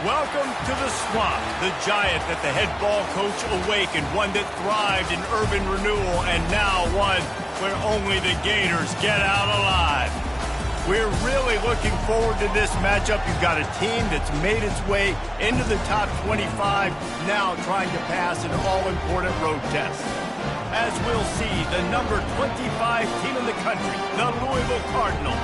Welcome to the Swamp, the giant that the head ball coach awakened, one that thrived in urban renewal, and now one where only the Gators get out alive. We're really looking forward to this matchup. You've got a team that's made its way into the top 25, now trying to pass an all-important road test. As we'll see, the number 25 team in the country, the Louisville Cardinals,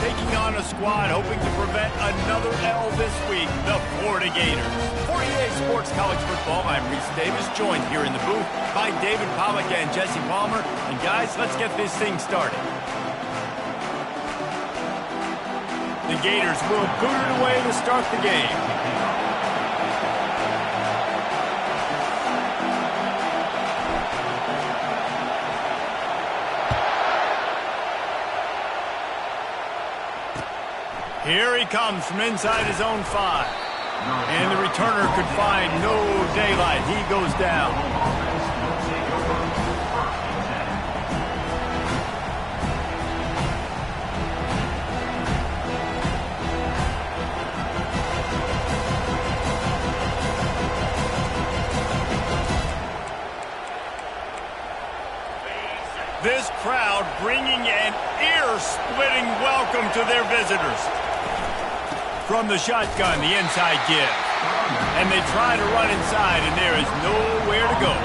taking on a squad hoping to prevent another L this week, the Florida Gators. For EA Sports College Football, I'm Reese Davis, joined here in the booth by David Pollack and Jesse Palmer. And guys, let's get this thing started. The Gators will boot it away to start the game. Here he comes from inside his own 5. And the returner could find no daylight. He goes down. This crowd bringing an ear-splitting welcome to their visitors. From the shotgun, the inside give. And they try to run inside, and there is nowhere to go.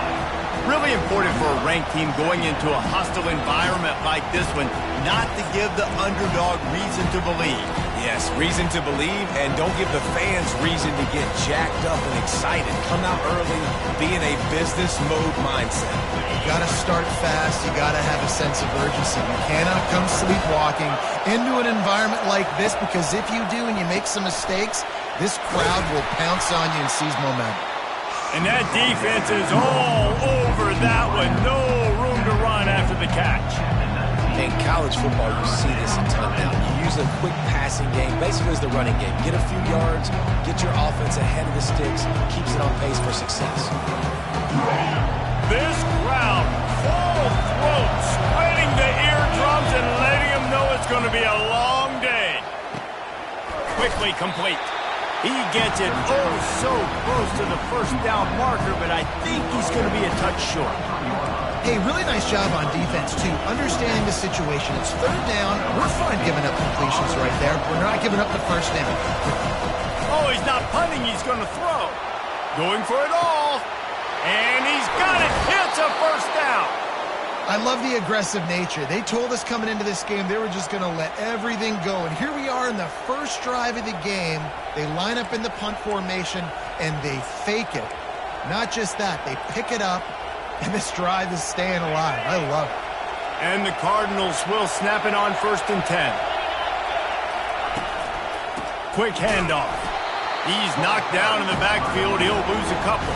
Really important for a ranked team going into a hostile environment like this one, not to give the underdog reason to believe. Yes, reason to believe, and don't give the fans reason to get jacked up and excited. Come out early, be in a business mode mindset. You got to start fast. You got to have a sense of urgency. You cannot come sleepwalking into an environment like this, because if you do and you make some mistakes, this crowd will pounce on you and seize momentum. And that defense is all over that one. No room to run after the catch. In college football, you see this a ton now. You use a quick passing game, basically as the running game. Get a few yards, get your offense ahead of the sticks, keeps it on pace for success. This crowd, full throat, sweating the eardrums and letting them know it's going to be a long day. Quickly complete. He gets it oh so close to the first down marker, but I think he's going to be a touch short. Hey, really nice job on defense, too, understanding the situation. It's third down. We're fine giving up completions right there. We're not giving up the first down. Oh, he's not punting. He's going to throw. Going for it all. And he's got it. Hits a first down. I love the aggressive nature. They told us coming into this game they were just going to let everything go. And here we are in the first drive of the game. They line up in the punt formation, and they fake it. Not just that, they pick it up, and this drive is staying alive. I love it. And the Cardinals will snap it on 1st and 10. Quick handoff. He's knocked down in the backfield. He'll lose a couple.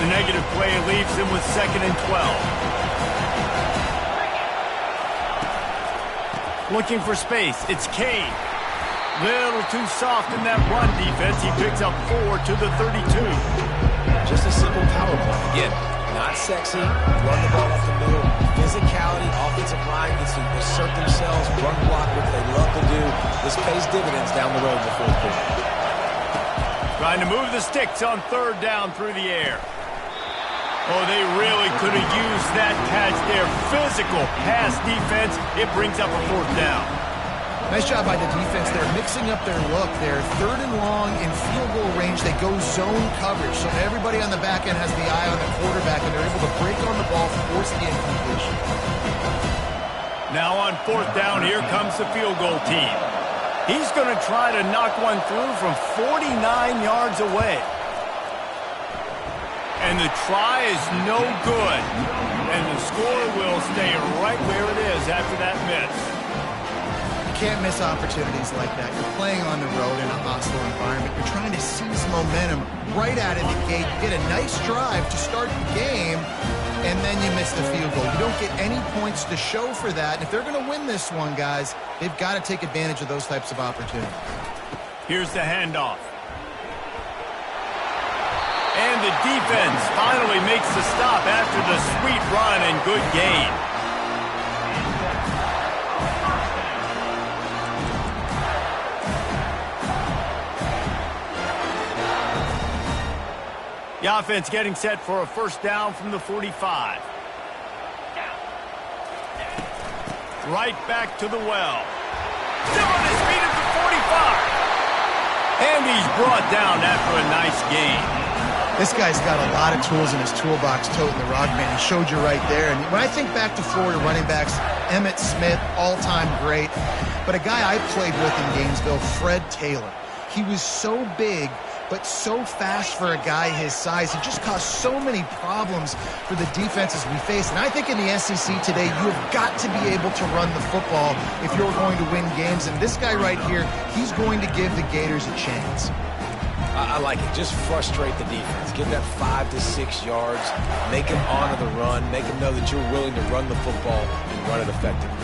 The negative play leaves him with 2nd and 12. Looking for space. It's Kane. Little too soft in that run defense. He picks up 4 to the 32. Just a simple power play. Again, not sexy. Run the ball off the middle. Physicality, offensive line gets to assert themselves, run block, which they love to do. This pays dividends down the road in the 4th quarter. Trying to move the sticks on 3rd down through the air. Oh, they really could have used that catch there. Physical pass defense. It brings up a 4th down. Nice job by the defense. They're mixing up their look. They're 3rd and long in field goal range. They go zone coverage. So everybody on the back end has the eye on the quarterback, and they're able to break on the ball, force the incompletion. Now on 4th down, here comes the field goal team. He's going to try to knock one through from 49 yards away. And the try is no good. And the score will stay right where it is after that miss. You can't miss opportunities like that. You're playing on the road in a hostile environment. You're trying to seize momentum right out of the gate. You get a nice drive to start the game, and then you miss the field goal. You don't get any points to show for that. And if they're going to win this one, guys, they've got to take advantage of those types of opportunities. Here's the handoff. And the defense finally makes the stop after the sweet run and good gain. The offense getting set for a first down from the 45. Right back to the well. Still on his feet at the 45. And he's brought down after a nice gain. This guy's got a lot of tools in his toolbox, toting the rock, man. He showed you right there. And when I think back to Florida running backs, Emmitt Smith, all-time great. But a guy I played with in Gainesville, Fred Taylor. He was so big, but so fast for a guy his size. He just caused so many problems for the defenses we face. And I think in the SEC today, you have got to be able to run the football if you're going to win games. And this guy right here, he's going to give the Gators a chance. I like it. Just frustrate the defense. Get that 5 to 6 yards. Make them honor the run. Make them know that you're willing to run the football and run it effectively.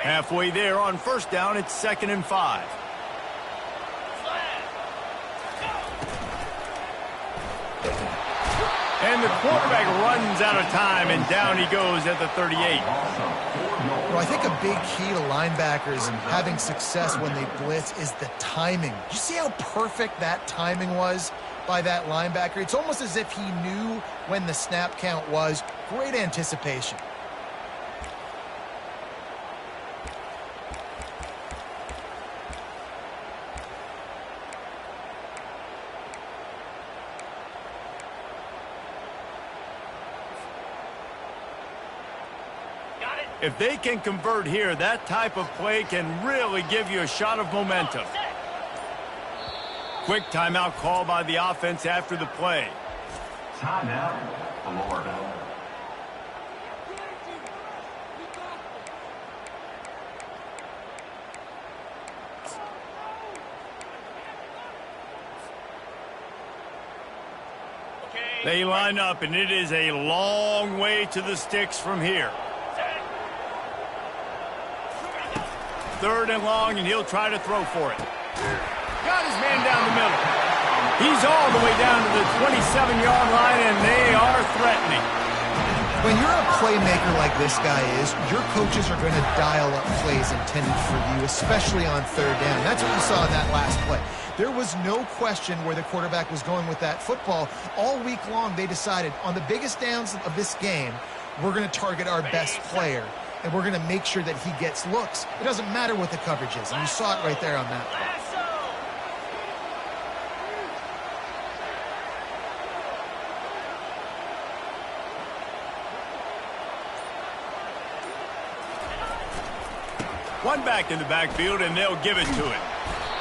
Halfway there on first down, it's 2nd and 5. And the quarterback runs out of time, and down he goes at the 38. Well, I think a big key to linebackers and having success when they blitz is the timing. You see how perfect that timing was by that linebacker? It's almost as if he knew when the snap count was. Great anticipation. If they can convert here, that type of play can really give you a shot of momentum. Quick timeout call by the offense after the play. Timeout, Florida. They line up, and it is a long way to the sticks from here. 3rd and long, and he'll try to throw for it. Got his man down the middle. He's all the way down to the 27-yard line, and they are threatening. When you're a playmaker like this guy is, your coaches are going to dial up plays intended for you, especially on 3rd down. That's what you saw in that last play. There was no question where the quarterback was going with that football. All week long, they decided on the biggest downs of this game, we're going to target our best player, and we're going to make sure that he gets looks. It doesn't matter what the coverage is, and you saw it right there on that play. One back in the backfield, and they'll give it to him.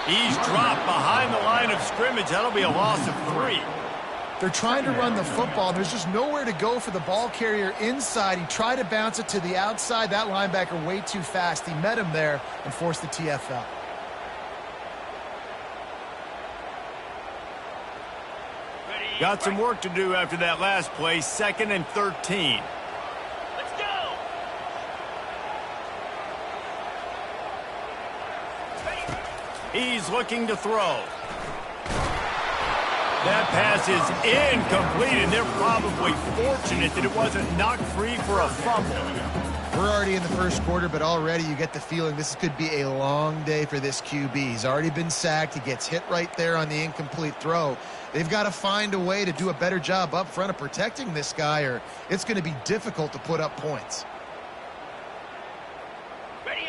He's dropped behind the line of scrimmage. That'll be a loss of 3. They're trying to run the football. There's just nowhere to go for the ball carrier inside. He tried to bounce it to the outside. That linebacker way too fast. He met him there and forced the TFL. Got some work to do after that last play. 2nd and 13. Let's go. He's looking to throw. That pass is incomplete, and they're probably fortunate that it wasn't knocked free for a fumble. We're already in the first quarter, but already you get the feeling this could be a long day for this QB. He's already been sacked. He gets hit right there on the incomplete throw. They've got to find a way to do a better job up front of protecting this guy, or it's going to be difficult to put up points.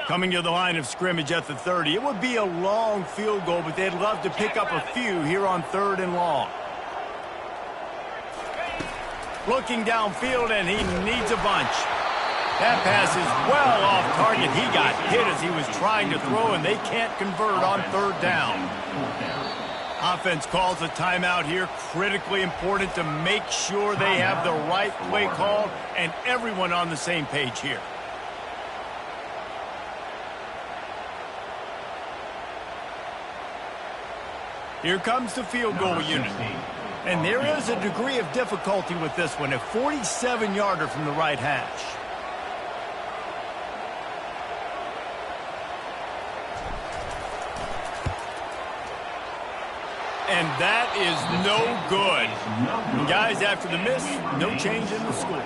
Coming to the line of scrimmage at the 30. It would be a long field goal, but they'd love to pick up a few here on 3rd and long. Looking downfield, and he needs a bunch. That pass is well off target. He got hit as he was trying to throw, and they can't convert on 3rd down. Offense calls a timeout here. Critically important to make sure they have the right play call and everyone on the same page here. Here comes the field goal unit. And there is a degree of difficulty with this one, a 47-yarder from the right hash. And that is no good. And guys, after the miss, no change in the score.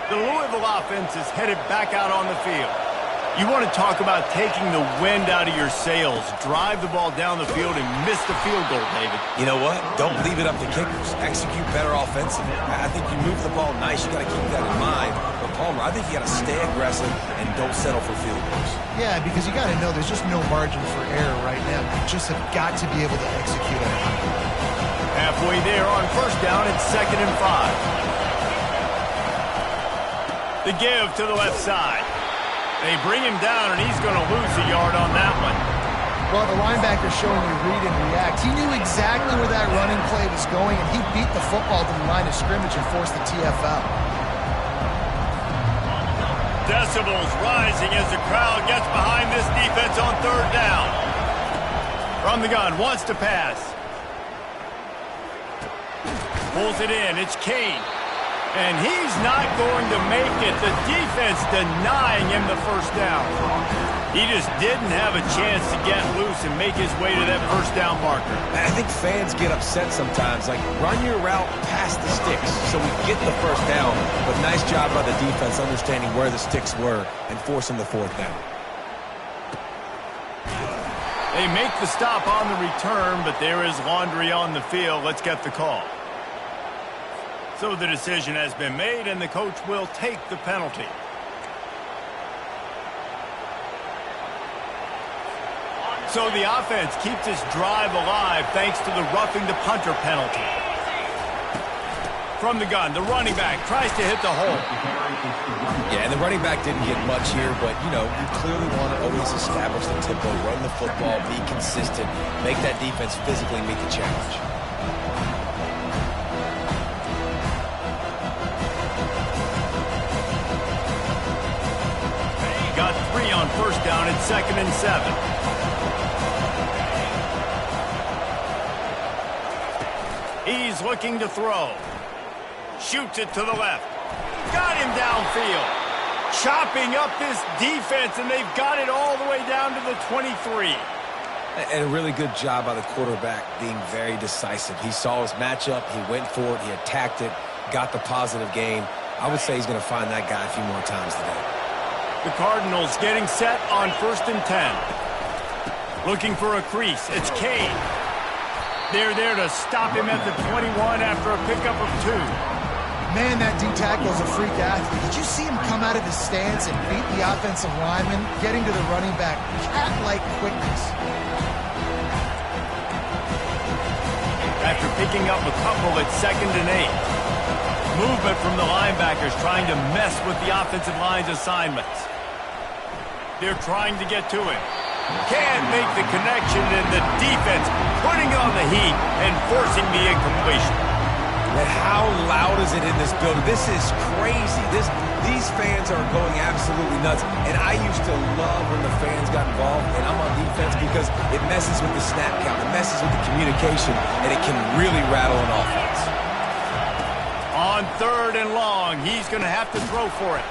The Louisville offense is headed back out on the field. You want to talk about taking the wind out of your sails. Drive the ball down the field and miss the field goal, David. You know what? Don't leave it up to kickers. Execute better offensively. I think you move the ball nice. You got to keep that in mind. But Palmer, I think you got to stay aggressive and don't settle for field goals. Yeah, because you got to know there's just no margin for error right now. You just have got to be able to execute on it. Halfway there on first down, it's 2nd and 5. The give to the left side. They bring him down, and he's going to lose a yard on that one. Well, the linebacker's showing you read and react. He knew exactly where that running play was going, and he beat the football to the line of scrimmage and forced the TFL. Decibels rising as the crowd gets behind this defense on 3rd down. From the gun, wants to pass. Pulls it in. It's Kane. And he's not going to make it. The defense denying him the first down. He just didn't have a chance to get loose and make his way to that first down marker. I think fans get upset sometimes. Like, run your route past the sticks so we get the first down. But nice job by the defense understanding where the sticks were and forcing the 4th down. They make the stop on the return, but there is laundry on the field. Let's get the call. So the decision has been made, and the coach will take the penalty. So the offense keeps this drive alive thanks to the roughing the punter penalty. From the gun, the running back tries to hit the hole. Yeah, and the running back didn't get much here, but, you know, you clearly want to always establish the tempo, run the football, be consistent, make that defense physically meet the challenge. Got 3 on first down at 2nd and 7. He's looking to throw. Shoots it to the left. Got him downfield. Chopping up this defense, and they've got it all the way down to the 23. And a really good job by the quarterback being very decisive. He saw his matchup. He went for it. He attacked it. Got the positive gain. I would say he's going to find that guy a few more times today. The Cardinals getting set on 1st and 10. Looking for a crease. It's Kane. They're there to stop him at the 21 after a pickup of 2. Man, that D-tackle is a freak athlete. Did you see him come out of his stance and beat the offensive lineman, getting to the running back? Cat-like quickness. After picking up a couple at 2nd and 8. Movement from the linebackers trying to mess with the offensive line's assignments. They're trying to get to him. Can't make the connection, and the defense putting on the heat and forcing the incompletion. But how loud is it in this building? This is crazy. These fans are going absolutely nuts. And I used to love when the fans got involved, and I'm on defense because it messes with the snap count. It messes with the communication, and it can really rattle an offense. On 3rd and long, he's going to have to throw for it.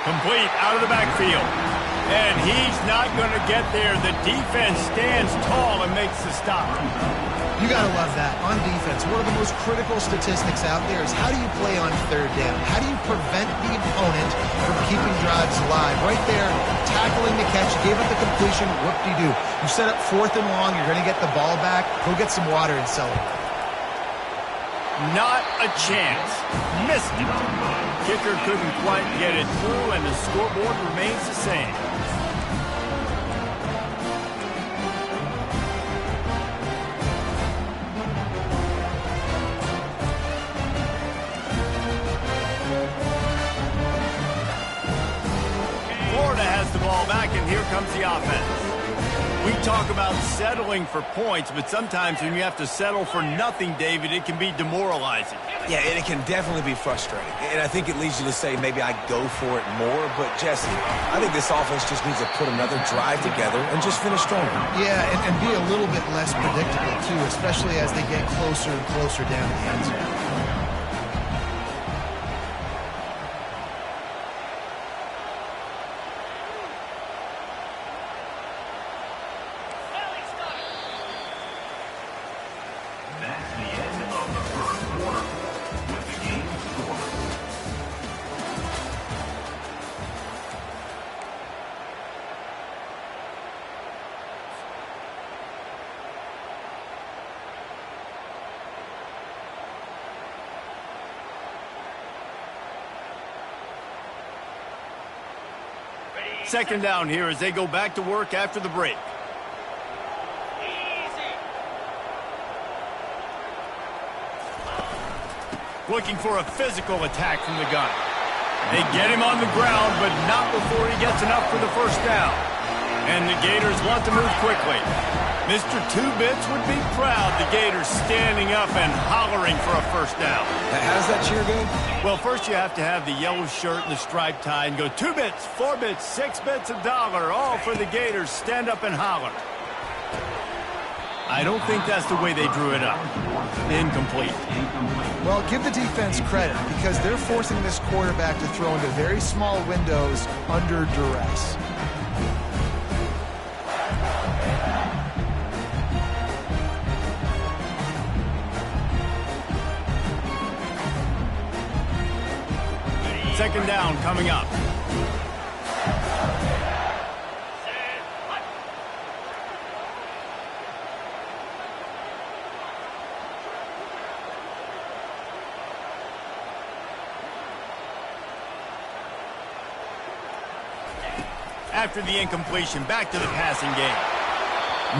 Complete out of the backfield. And he's not going to get there. The defense stands tall and makes the stop. You got to love that. On defense, one of the most critical statistics out there is how do you play on 3rd down? How do you prevent the opponent from keeping drives alive? Right there, tackling the catch, gave it the completion, whoop-de-doo. You set up 4th and long, you're going to get the ball back. Go get some water and celebrate. Not a chance. Missed it. Kicker couldn't quite get it through, and the scoreboard remains the same. comes the offense. We talk about settling for points, but sometimes when you have to settle for nothing, David, it can be demoralizing. Yeah, and it can definitely be frustrating. And I think it leads you to say maybe I go for it more. But, Jesse, I think this offense just needs to put another drive together and just finish stronger. Yeah, and be a little bit less predictable, too, especially as they get closer and closer down to the end zone. That's the end of the first quarter with the game scored. Second down here as they go back to work after the break. Looking for a physical attack from the gun. They get him on the ground, but not before he gets enough for the first down. And the Gators want to move quickly. Mr. Two-Bits would be proud, the Gators standing up and hollering for a first down. How does that cheer go? Well, first you have to have the yellow shirt and the striped tie and go 2 bits, 4 bits, 6 bits, $1, all for the Gators. Stand up and holler. I don't think that's the way they drew it up. Incomplete. Well, give the defense credit because they're forcing this quarterback to throw into very small windows under duress. Second down coming up. After the incompletion, back to the passing game.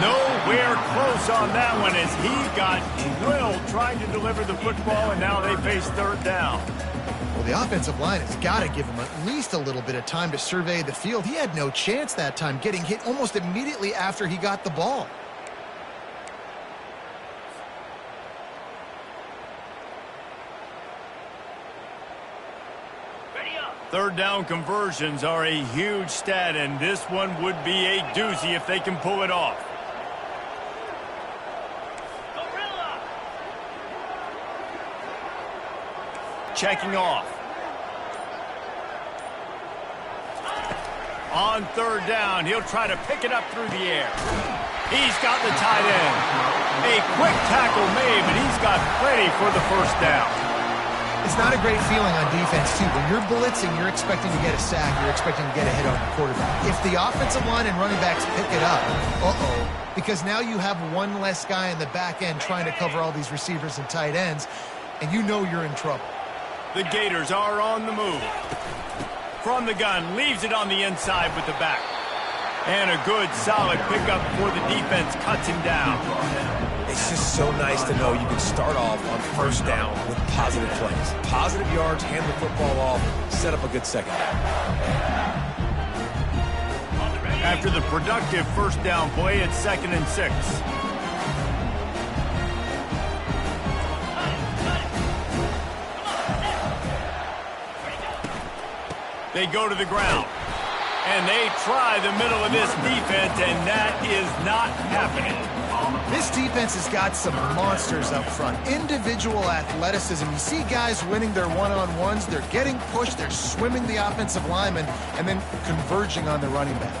Nowhere close on that one as he got drilled trying to deliver the football, and now they face third down. Well, the offensive line has got to give him at least a little bit of time to survey the field. He had no chance that time, getting hit almost immediately after he got the ball. Third down conversions are a huge stat, and this one would be a doozy if they can pull it off. Checking off. On third down, he'll try to pick it up through the air. He's got the tight end. A quick tackle made, but he's got plenty for the first down. It's not a great feeling on defense, too. When you're blitzing, you're expecting to get a sack. You're expecting to get a hit on the quarterback. If the offensive line and running backs pick it up, because now you have one less guy in the back end trying to cover all these receivers and tight ends, and you know you're in trouble. The Gators are on the move. From the gun, leaves it on the inside with the back. And a good, solid pickup before the defense cuts him down. It's just so nice to know you can start off on first down with positive plays. Positive yards, hand the football off, set up a good second down. After the productive first down play, it's 2nd and 6. They go to the ground. And they try the middle of this defense, and that is not happening. This defense has got some monsters up front. Individual athleticism. You see guys winning their one-on-ones. They're getting pushed. They're swimming the offensive lineman and then converging on the running back.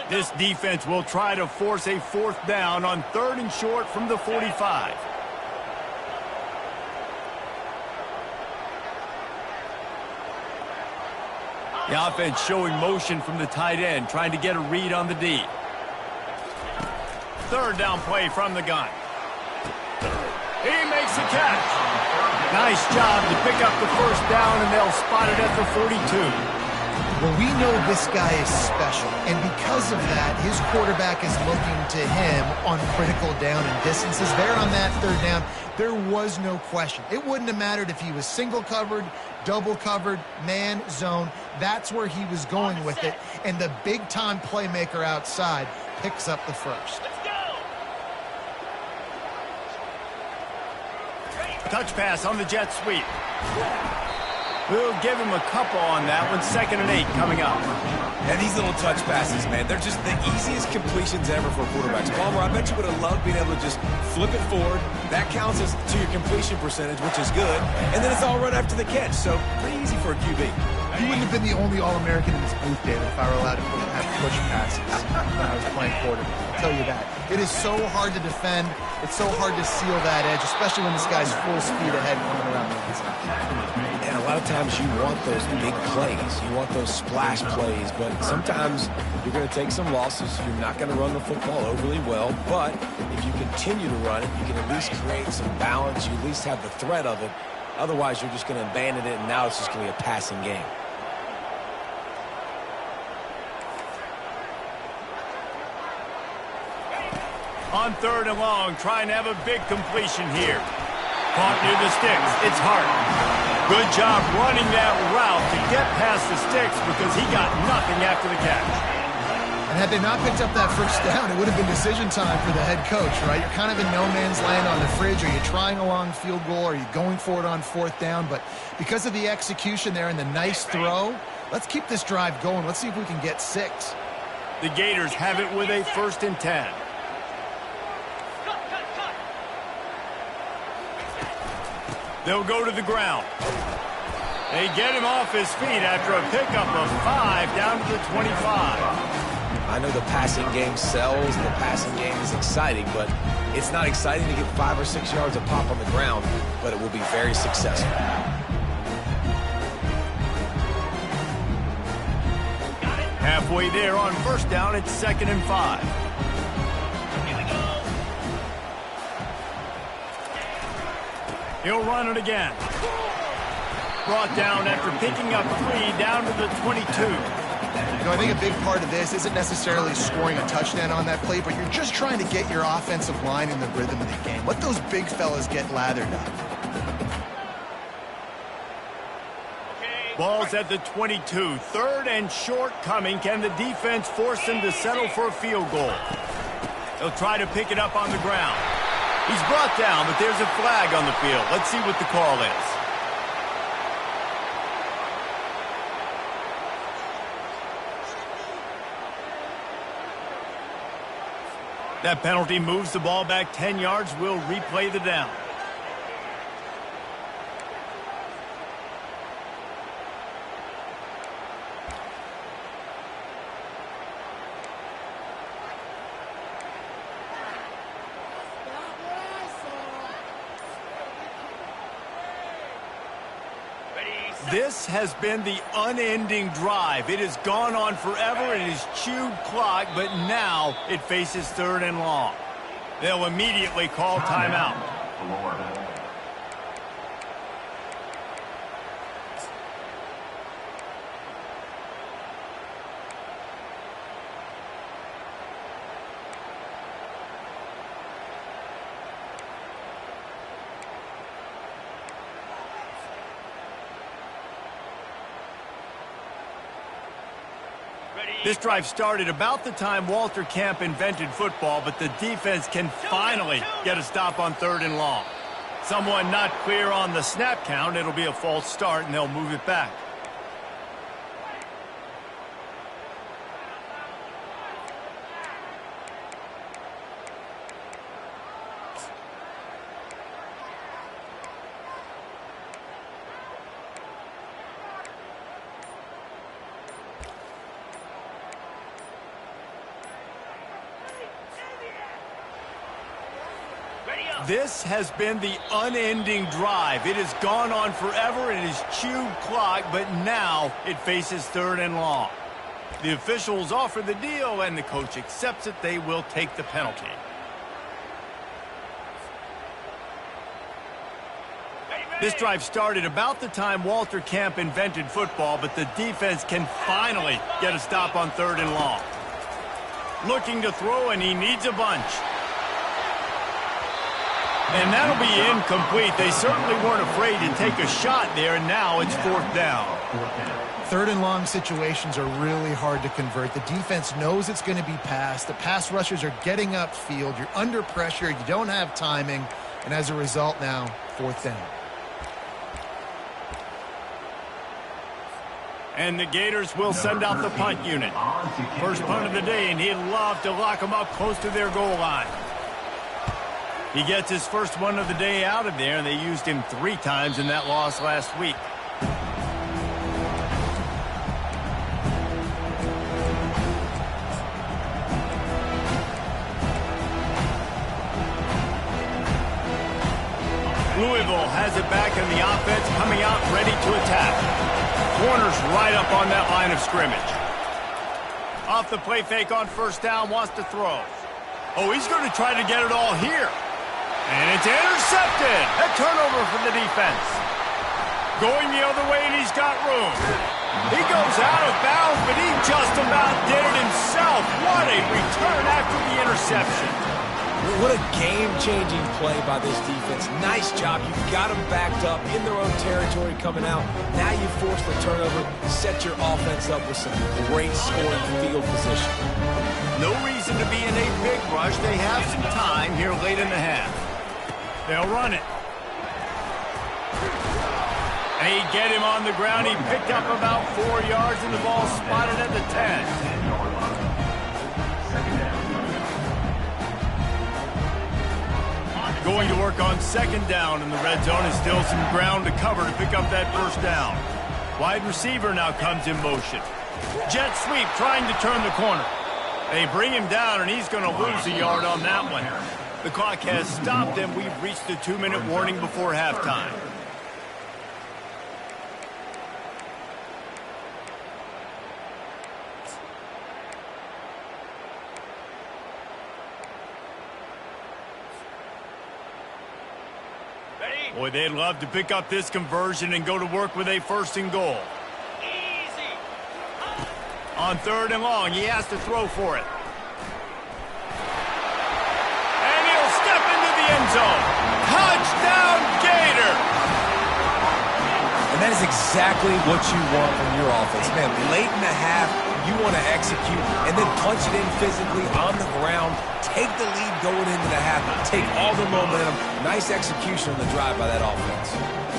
This defense will try to force a fourth down on 3rd and short from the 45. The offense showing motion from the tight end, trying to get a read on the D. Third down play from the gun. He makes the catch. Nice job to pick up the first down, and they'll spot it at the 42. Well, we know this guy is special, and because of that, his quarterback is looking to him on critical down and distances. There on that third down, there was no question. It wouldn't have mattered if he was single covered, double covered, man, zone. That's where he was going with it, and the big-time playmaker outside picks up the first. Touch pass on the jet sweep. We'll give him a couple on that one. 2nd and 8 coming up. And these little touch passes, man, they're just the easiest completions ever for quarterbacks. Palmer, I bet you would have loved being able to just flip it forward. That counts as to your completion percentage, which is good. And then it's all run after the catch, so pretty easy for a QB. You wouldn't have been the only All-American in this booth, David, if I were allowed to have push passes when I was playing quarterback. I'll tell you that. It is so hard to defend. It's so hard to seal that edge, especially when this guy's full speed ahead coming around the inside. And a lot of times you want those big plays. You want those splash plays, but sometimes you're going to take some losses. You're not going to run the football overly well, but if you continue to run it, you can at least create some balance. You at least have the threat of it. Otherwise, you're just going to abandon it, and now it's just going to be a passing game. On 3rd and long, trying to have a big completion here. Caught near the sticks. It's Hart. Good job running that route to get past the sticks because he got nothing after the catch. And had they not picked up that first down, it would have been decision time for the head coach, right? You're kind of in no man's land on the fridge. Are you trying a long field goal? Are you going for it on 4th down? But because of the execution there and the nice throw, let's keep this drive going. Let's see if we can get 6. The Gators have it with a 1st and 10. They'll go to the ground. They get him off his feet after a pickup of 5 down to the 25. I know the passing game sells, the passing game is exciting, but it's not exciting to get 5 or 6 yards of pop on the ground, but it will be very successful. Halfway there on 1st down, it's 2nd and 5. He'll run it again. Brought down after picking up 3 down to the 22. You know, I think a big part of this isn't necessarily scoring a touchdown on that play, but you're just trying to get your offensive line in the rhythm of the game. Let those big fellas get lathered up. Ball's at the 22. 3rd and short coming. Can the defense force them to settle for a field goal? They'll try to pick it up on the ground. He's brought down, but there's a flag on the field. Let's see what the call is. That penalty moves the ball back 10 yards. We'll replay the down. This has been the unending drive. It has gone on forever. It has chewed clock, but now it faces 3rd and long. They'll immediately call timeout. This drive started about the time Walter Camp invented football, but the defense can finally get a stop on 3rd and long. Someone not clear on the snap count. It'll be a false start, and they'll move it back. This has been the unending drive. It has gone on forever. It has chewed clock, but now it faces 3rd and long. The officials offer the deal, and the coach accepts it. They will take the penalty. This drive started about the time Walter Camp invented football, but the defense can finally get a stop on 3rd and long. Looking to throw, and he needs a bunch. And that'll be incomplete. They certainly weren't afraid to take a shot there, and now it's 4th down. 3rd and long situations are really hard to convert. The defense knows it's going to be passed. The pass rushers are getting upfield. You're under pressure. You don't have timing. And as a result now, 4th down. And the Gators will send out the punt unit. First punt of the day, and he'd love to lock them up close to their goal line. He gets his first one of the day out of there, and they used him 3 times in that loss last week. Louisville has it back, and the offense coming out ready to attack. Corner's right up on that line of scrimmage. Off the play fake on 1st down, wants to throw. Oh, he's going to try to get it all here. And it's intercepted. A turnover for the defense. Going the other way, and he's got room. He goes out of bounds, but he just about did it himself. What a return after the interception. What a game-changing play by this defense. Nice job. You've got them backed up in their own territory coming out. Now you force the turnover, set your offense up with some great scoring field position. No reason to be in a big rush. They have some time here late in the half. They'll run it. They get him on the ground. He picked up about 4 yards, and the ball spotted at the 10. Going to work on 2nd down in the red zone, and still some ground to cover to pick up that 1st down. Wide receiver now comes in motion. Jet sweep trying to turn the corner. They bring him down, and he's going to lose a yard on that one. The clock has stopped, and we've reached the 2-minute warning before halftime. Boy, they'd love to pick up this conversion and go to work with a 1st and goal. Easy. On 3rd and long, he has to throw for it. And he'll step into the end zone. Touchdown, Gator! And that is exactly what you want from your offense. Man, late in the half, you want to execute and then punch it in physically on the ground. Take the lead going into the half. Take all the momentum. Nice execution on the drive by that offense.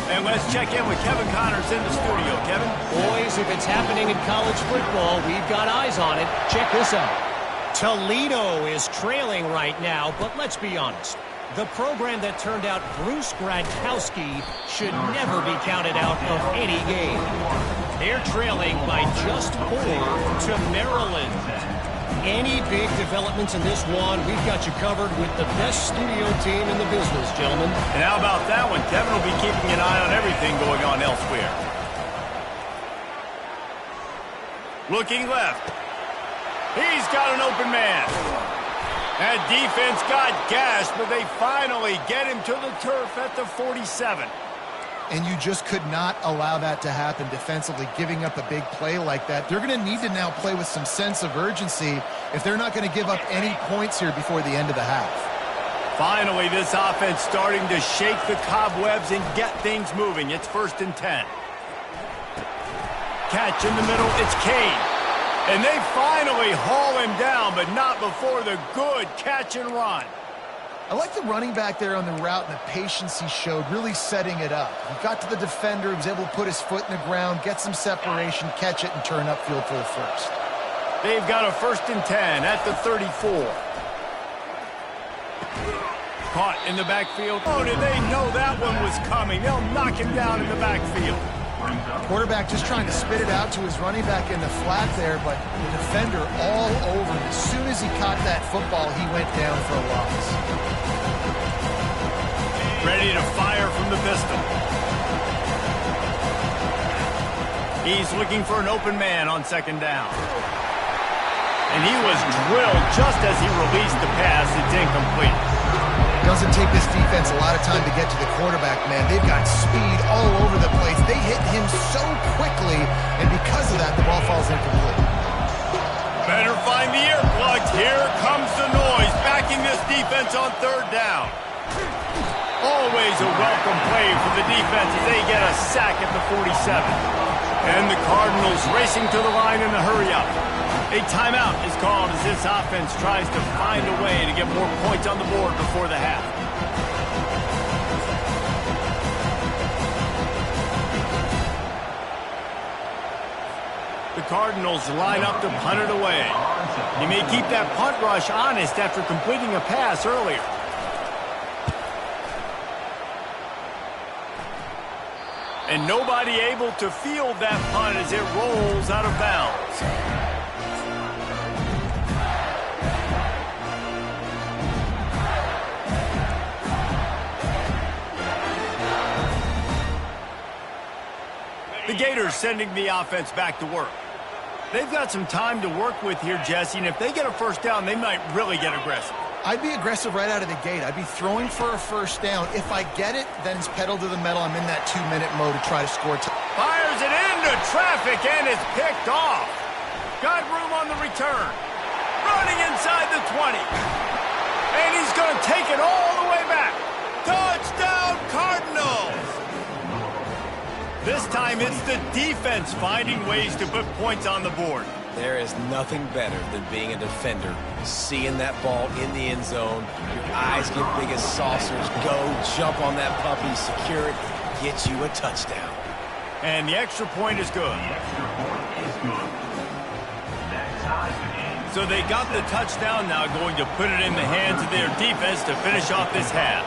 And let's check in with Kevin Connors in the studio. Kevin? Boys, if it's happening in college football, we've got eyes on it. Check this out. Toledo is trailing right now, but let's be honest. The program that turned out Bruce Gradkowski should never be counted out of any game. They're trailing by just 4 to Maryland. Any big developments in this one, we've got you covered with the best studio team in the business, gentlemen. And how about that one? Kevin will be keeping an eye on everything going on elsewhere. Looking left. He's got an open man. That defense got gashed, but they finally get him to the turf at the 47. And you just could not allow that to happen defensively, giving up a big play like that. They're going to need to now play with some sense of urgency if they're not going to give up any points here before the end of the half. Finally, this offense starting to shake the cobwebs and get things moving. It's 1st and 10. Catch in the middle, it's Kane. And they finally haul him down, but not before the good catch and run. I like the running back there on the route and the patience he showed, really setting it up. He got to the defender, he was able to put his foot in the ground, get some separation, catch it, and turn upfield for the 1st. They've got a 1st and 10 at the 34. Caught in the backfield. Oh, did they know that one was coming? They'll knock him down in the backfield. Quarterback just trying to spit it out to his running back in the flat there, but the defender all over him. As soon as he caught that football, he went down for a loss. Ready to fire from the pistol. He's looking for an open man on 2nd down. And he was drilled just as he released the pass. It's incomplete. It doesn't take this defense a lot of time to get to the quarterback, man. They've got speed all over the place. They hit him so quickly, and because of that, the ball falls incomplete. Better find the earplugs. Here comes the noise, backing this defense on third down. Always a welcome play for the defense as they get a sack at the 47. And the Cardinals racing to the line in a hurry-up. A timeout is called as this offense tries to find a way to get more points on the board before the half. The Cardinals line up to punt it away. He may keep that punt rush honest after completing a pass earlier. And nobody able to field that punt as it rolls out of bounds. The Gators sending the offense back to work. They've got some time to work with here, Jesse, and if they get a first down, they might really get aggressive. I'd be aggressive right out of the gate. I'd be throwing for a first down. If I get it, then it's pedal to the metal. I'm in that 2-minute mode to try to score. Fires it into traffic, and it's picked off. Got room on the return. Running inside the 20. And he's going to take it all the way back. Touchdown, Cardinals! This time it's the defense finding ways to put points on the board. There is nothing better than being a defender, seeing that ball in the end zone, your eyes get big as saucers, go, jump on that puppy, secure it, get you a touchdown. And the extra point is good. So they got the touchdown now, going to put it in the hands of their defense to finish off this half.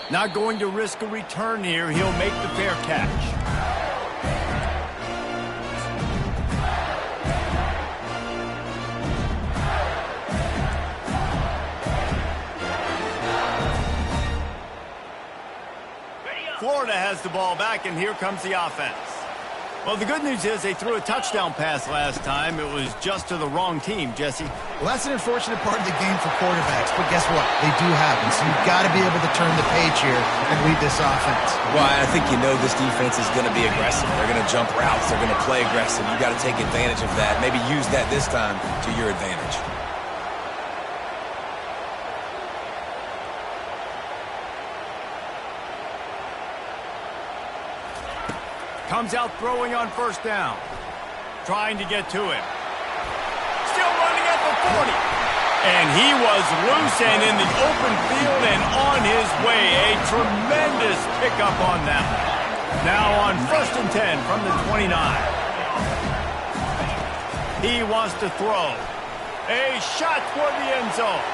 Not going to risk a return here. He'll make the fair catch. Florida has the ball back, and here comes the offense. Well, the good news is they threw a touchdown pass last time. It was just to the wrong team, Jesse. Well, that's an unfortunate part of the game for quarterbacks, but guess what? They do happen, so you've got to be able to turn the page here and lead this offense. Well, I think you know this defense is going to be aggressive. They're going to jump routes. They're going to play aggressive. You've got to take advantage of that. Maybe use that this time to your advantage. Comes out throwing on first down. Trying to get to him. Still running at the 40. And he was loose and in the open field and on his way. A tremendous pickup on that. Now on 1st and 10 from the 29. He wants to throw. A shot toward the end zone.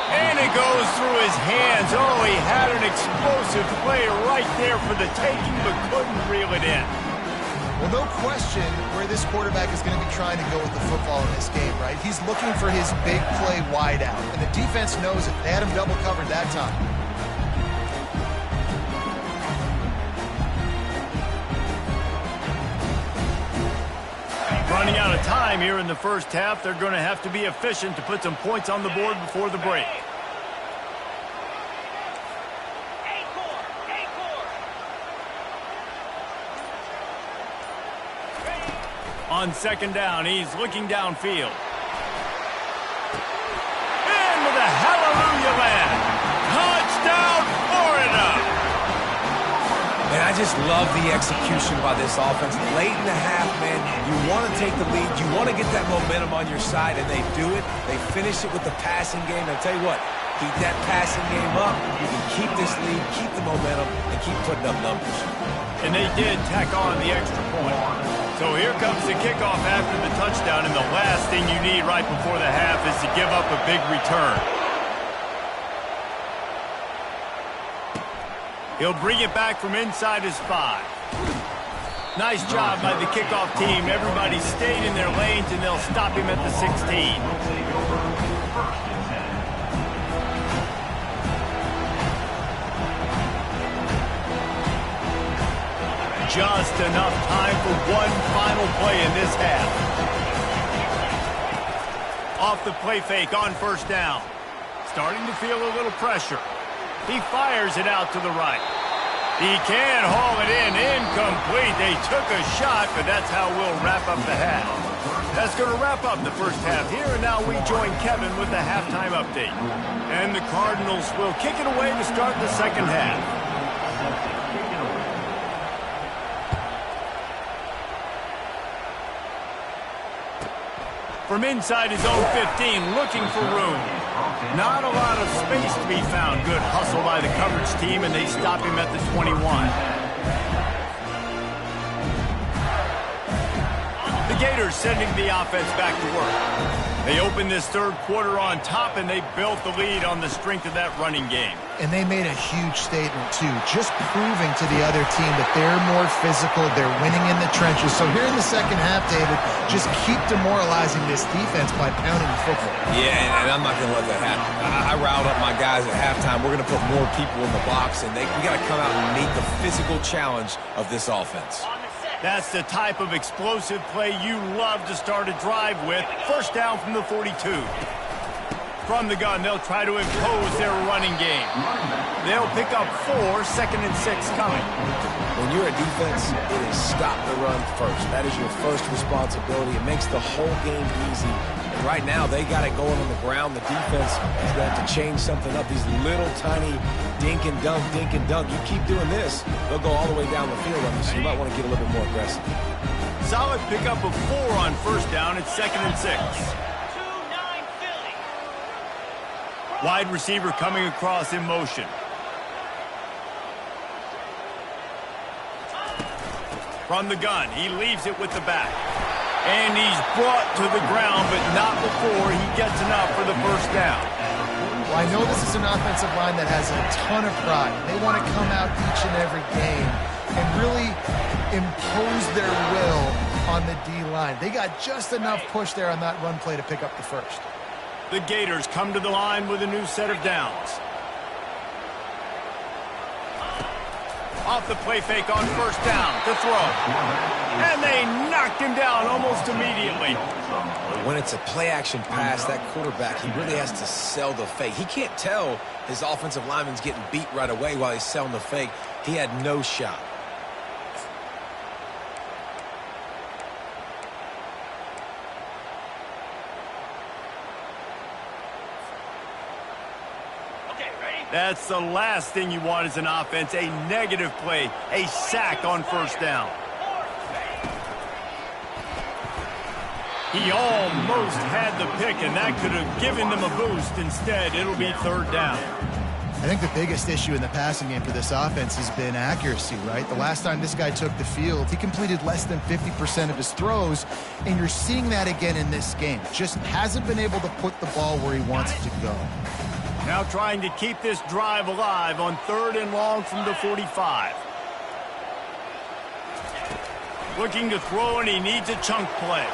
And it goes through his hands. Oh, he had an explosive play right there for the taking, but couldn't reel it in. Well, no question where this quarterback is going to be trying to go with the football in this game, right? He's looking for his big play wide out, and the defense knows it. They had him double covered that time. Running out of time here in the first half. They're going to have to be efficient to put some points on the board before the break. On second down, he's looking downfield. Into the hallelujah land. Touchdown, Florida! And I just love the execution by this offense. Late in the half, man, you want to take the lead. You want to get that momentum on your side, and they do it. They finish it with the passing game. I'll tell you what, keep that passing game up. You can keep this lead, keep the momentum, and keep putting up numbers. And they did tack on the extra point. So here comes the kickoff after the touchdown, and the last thing you need right before the half is to give up a big return. He'll bring it back from inside his 5. Nice job by the kickoff team. Everybody stayed in their lanes, and they'll stop him at the 16. Just enough time for one final play in this half. Off the play fake on first down. Starting to feel a little pressure. He fires it out to the right. He can haul it in. Incomplete. They took a shot, but that's how we'll wrap up the half. That's going to wrap up the first half here, and now we join Kevin with the halftime update. And the Cardinals will kick it away to start the second half. From inside his own 15, looking for room. Not a lot of space to be found. Good hustle by the coverage team, and they stop him at the 21. The Gators sending the offense back to work. They opened this third quarter on top, and they built the lead on the strength of that running game. And they made a huge statement, too, just proving to the other team that they're more physical, they're winning in the trenches. So here in the second half, David, just keep demoralizing this defense by pounding the football. Yeah, and I'm not going to let that happen. I riled up my guys at halftime. We're going to put more people in the box, and we got to come out and meet the physical challenge of this offense. That's the type of explosive play you love to start a drive with. First down from the 42. From the gun, they'll try to impose their running game. They'll pick up 4, 2nd and 6 coming. When you're a defense, it is stop the run first. That is your first responsibility. It makes the whole game easy. And right now, they got it going on the ground. The defense is going to have to change something up. These little tiny dink and dunk, dink and dunk. You keep doing this, they'll go all the way down the field on you, so you might want to get a little bit more aggressive. Solid pickup of 4 on first down. It's 2nd and 6. Wide receiver coming across in motion. From the gun, he leaves it with the back. And he's brought to the ground, but not before he gets enough for the first down. Well, I know this is an offensive line that has a ton of pride. They want to come out each and every game and really impose their will on the D-line. They got just enough push there on that run play to pick up the first. The Gators come to the line with a new set of downs. Off the play fake on first down to throw. And they knocked him down almost immediately. When it's a play-action pass, that quarterback, he really has to sell the fake. He can't tell his offensive lineman's getting beat right away while he's selling the fake. He had no shot. That's the last thing you want as an offense, a negative play, a sack on first down. He almost had the pick, and that could have given them a boost. Instead, it'll be third down. I think the biggest issue in the passing game for this offense has been accuracy, right? The last time this guy took the field, he completed less than 50% of his throws, and you're seeing that again in this game. Just hasn't been able to put the ball where he wants it to go. Now trying to keep this drive alive on 3rd and long from the 45. Looking to throw, and he needs a chunk play.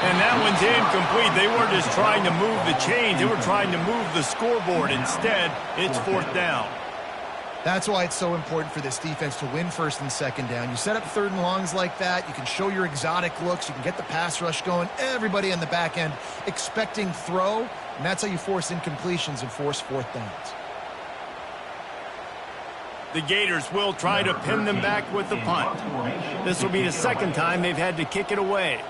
And that one's incomplete. They weren't just trying to move the chains. They were trying to move the scoreboard. Instead, it's 4th down. That's why it's so important for this defense to win 1st and 2nd down. You set up 3rd and longs like that. You can show your exotic looks. You can get the pass rush going. Everybody on the back end expecting throw. And that's how you force incompletions and force 4th downs. The Gators will try to pin them back with the punt. This will be the second time they've had to kick it away.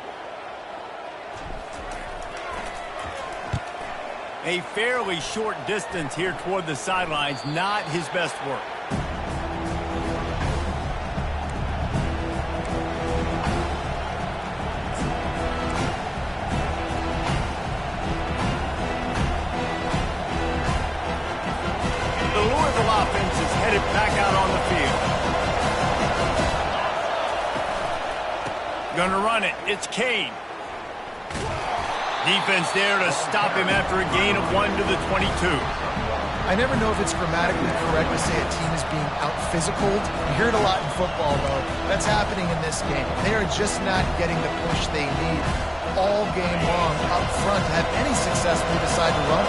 A fairly short distance here toward the sidelines, not his best work. The Louisville offense is headed back out on the field. Gonna run it. It's Kane. Defense there to stop him after a gain of 1 to the 22. I never know if it's grammatically correct to say a team is being out-physicaled. You hear it a lot in football, though. That's happening in this game. They are just not getting the push they need all game long up front to have any success when they decide to run.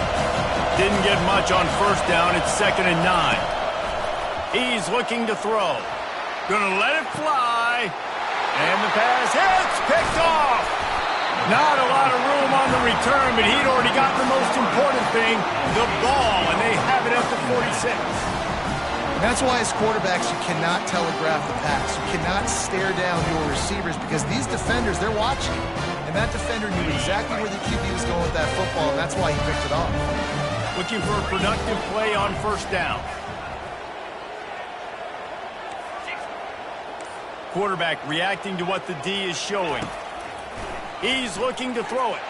Didn't get much on first down. It's 2nd and 9. He's looking to throw. Gonna let it fly. And the pass hits. Picked off. Not a lot of room on the return, but he'd already got the most important thing, the ball, and they have it at the 46. That's why as quarterbacks you cannot telegraph the pass. You cannot stare down your receivers because these defenders, they're watching. And that defender knew exactly where the QB was going with that football, and that's why he picked it off. Looking for a productive play on first down. Quarterback reacting to what the D is showing. He's looking to throw it.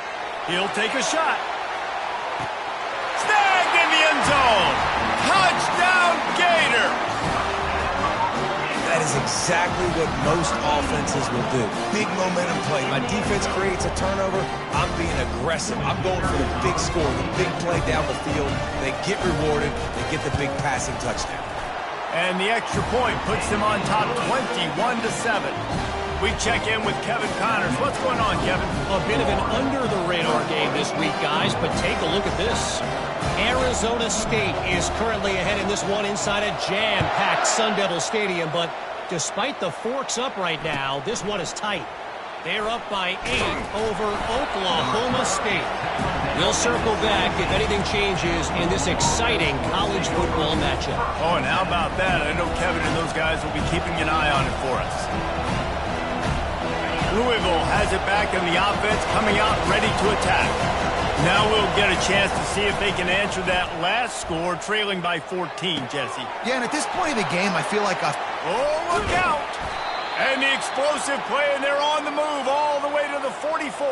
He'll take a shot. Snagged in the end zone. Touchdown, Gator. That is exactly what most offenses will do. Big momentum play. My defense creates a turnover. I'm being aggressive. I'm going for the big score, the big play down the field. They get rewarded. They get the big passing touchdown. And the extra point puts them on top 21-7. We check in with Kevin Connors. What's going on, Kevin? A bit of an under-the-radar game this week, guys, but take a look at this. Arizona State is currently ahead in this one inside a jam-packed Sun Devil Stadium, but despite the forks up right now, this one is tight. They're up by 8 over Oklahoma State. We'll circle back if anything changes in this exciting college football matchup. Oh, and how about that? I know Kevin and those guys will be keeping an eye on it for us. Louisville has it back in the offense, coming out ready to attack. Now we'll get a chance to see if they can answer that last score, trailing by 14, Jesse. Yeah, and at this point of the game, I feel like Oh, look out! And the explosive play, and they're on the move all the way to the 44.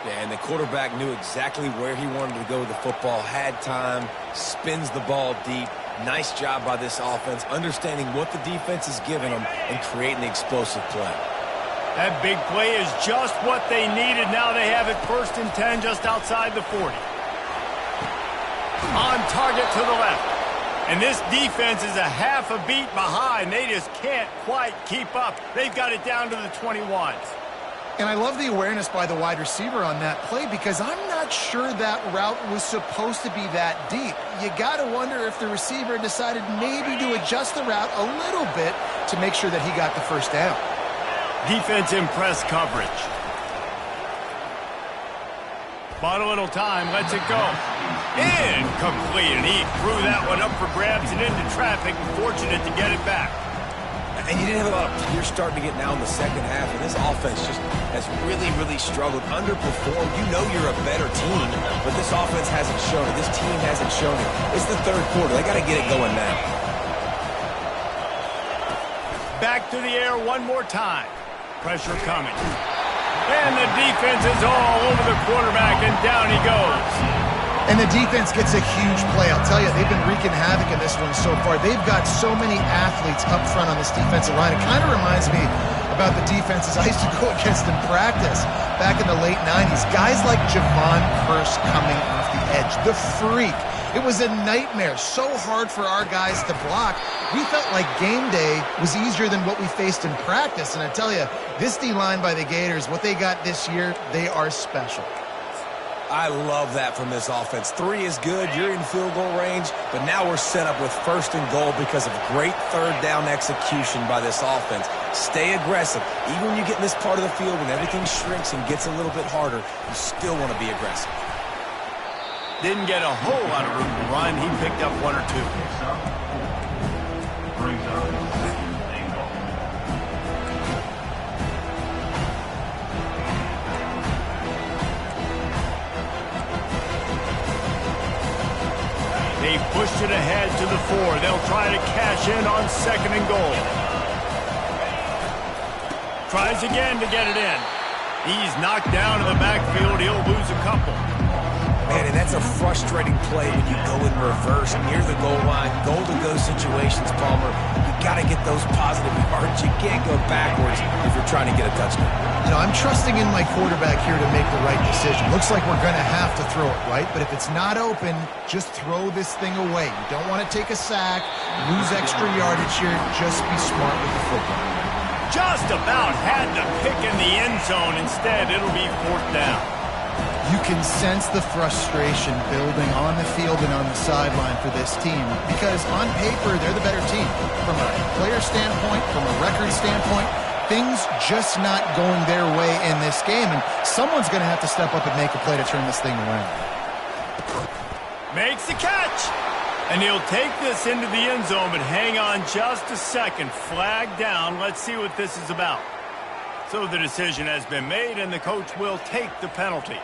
Yeah, and the quarterback knew exactly where he wanted to go with the football, had time, spins the ball deep. Nice job by this offense, understanding what the defense is giving them and creating the explosive play. That big play is just what they needed. Now they have it 1st and 10 just outside the 40. On target to the left. And this defense is a half a beat behind. They just can't quite keep up. They've got it down to the 21s. And I love the awareness by the wide receiver on that play because I'm not sure that route was supposed to be that deep. You got to wonder if the receiver decided maybe to adjust the route a little bit to make sure that he got the first down. Defense in press coverage. Bought a little time, lets it go. Incomplete, and he threw that one up for grabs and into traffic. Fortunate to get it back. And you didn't have a lot of tears starting to get now in the second half, and this offense just has really, really struggled, underperformed. You know you're a better team, but this offense hasn't shown it. This team hasn't shown it. It's the third quarter. They got to get it going now. Back to the air one more time. Pressure coming. And the defense is all over the quarterback, and down he goes. And the defense gets a huge play. I'll tell you, they've been wreaking havoc in this one so far. They've got so many athletes up front on this defensive line. It kind of reminds me about the defenses I used to go against in practice back in the late 90s. Guys like Javon Curse coming off the edge. The freak. It was a nightmare. So hard for our guys to block. We felt like game day was easier than what we faced in practice. And I tell you, this D-line by the Gators, what they got this year, they are special. I love that from this offense. 3 is good. You're in field goal range, but now we're set up with 1st and goal because of great third down execution by this offense. Stay aggressive. Even when you get in this part of the field, when everything shrinks and gets a little bit harder, you still want to be aggressive. Didn't get a whole lot of room to run. He picked up 1 or 2. Brings up Angle. They pushed it ahead to the 4. They'll try to cash in on 2nd and goal. Tries again to get it in. He's knocked down in the backfield. He'll lose a couple. Man, and that's a frustrating play when you go in reverse near the goal line, goal-to-go situations, Palmer. You got to get those positive yards. You can't go backwards if you're trying to get a touchdown. You know, I'm trusting in my quarterback here to make the right decision. Looks like we're going to have to throw it, right? But if it's not open, just throw this thing away. You don't want to take a sack, lose extra yardage here. Just be smart with the football. Just about had the pick in the end zone. Instead, it'll be 4th down. You can sense the frustration building on the field and on the sideline for this team because on paper, they're the better team. From a player standpoint, from a record standpoint, things just not going their way in this game, and someone's going to have to step up and make a play to turn this thing around. Makes the catch. And he'll take this into the end zone, but hang on just a second. Flag down. Let's see what this is about. So the decision has been made, and the coach will take the penalty.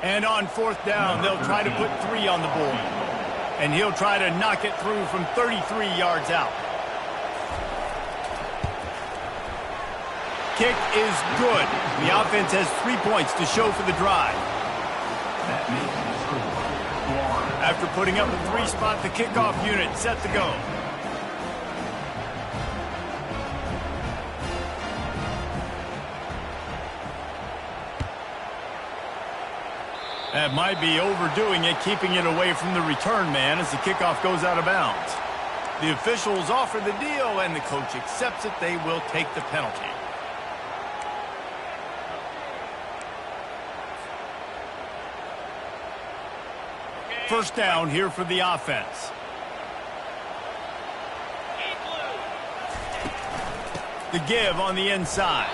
And on fourth down, they'll try to put 3 on the board. And he'll try to knock it through from 33 yards out. Kick is good. The offense has 3 points to show for the drive. After putting up a 3 spot, the kickoff unit set to go. That might be overdoing it, keeping it away from the return man as the kickoff goes out of bounds. The officials offer the deal, and the coach accepts it. They will take the penalty. First down here for the offense. The give on the inside.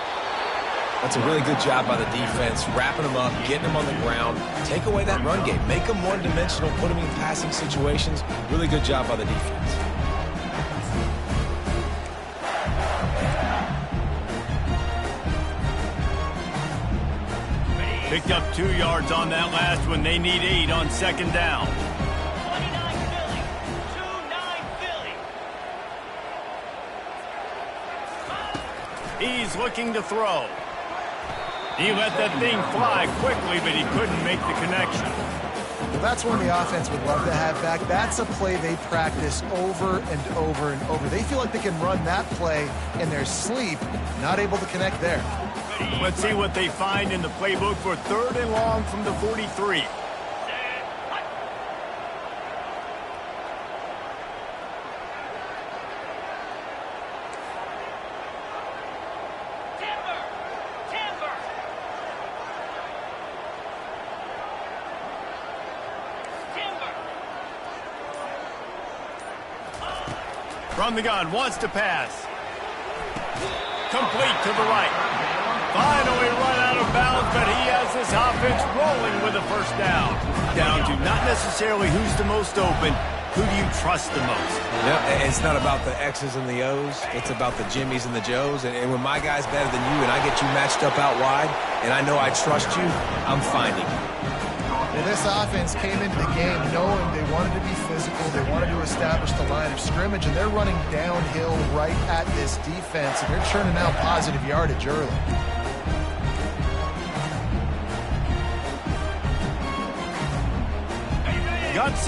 That's a really good job by the defense, wrapping them up, getting them on the ground. Take away that run game. Make them one-dimensional, put them in passing situations. Really good job by the defense. Picked up 2 yards on that last one. They need 8 on second down. 29 Philly. 2-9 Philly. He's looking to throw. He let that thing fly quickly, but he couldn't make the connection. Well, that's one the offense would love to have back. That's a play they practice over and over and over. They feel like they can run that play in their sleep, not able to connect there. Let's see what they find in the playbook for 3rd and long from the 43. From the gun, wants to pass. Complete to the right. Finally run out of bounds, but he has this offense rolling with a first down. Down to not necessarily who's the most open, who do you trust the most? Yeah, it's not about the X's and the O's. It's about the Jimmies and the Joes. And when my guy's better than you and I get you matched up out wide, and I know I trust you, I'm finding you. Well, this offense came into the game knowing they wanted to be physical, they wanted to establish the line of scrimmage, and they're running downhill right at this defense, and they're churning out positive yardage early. Got 6.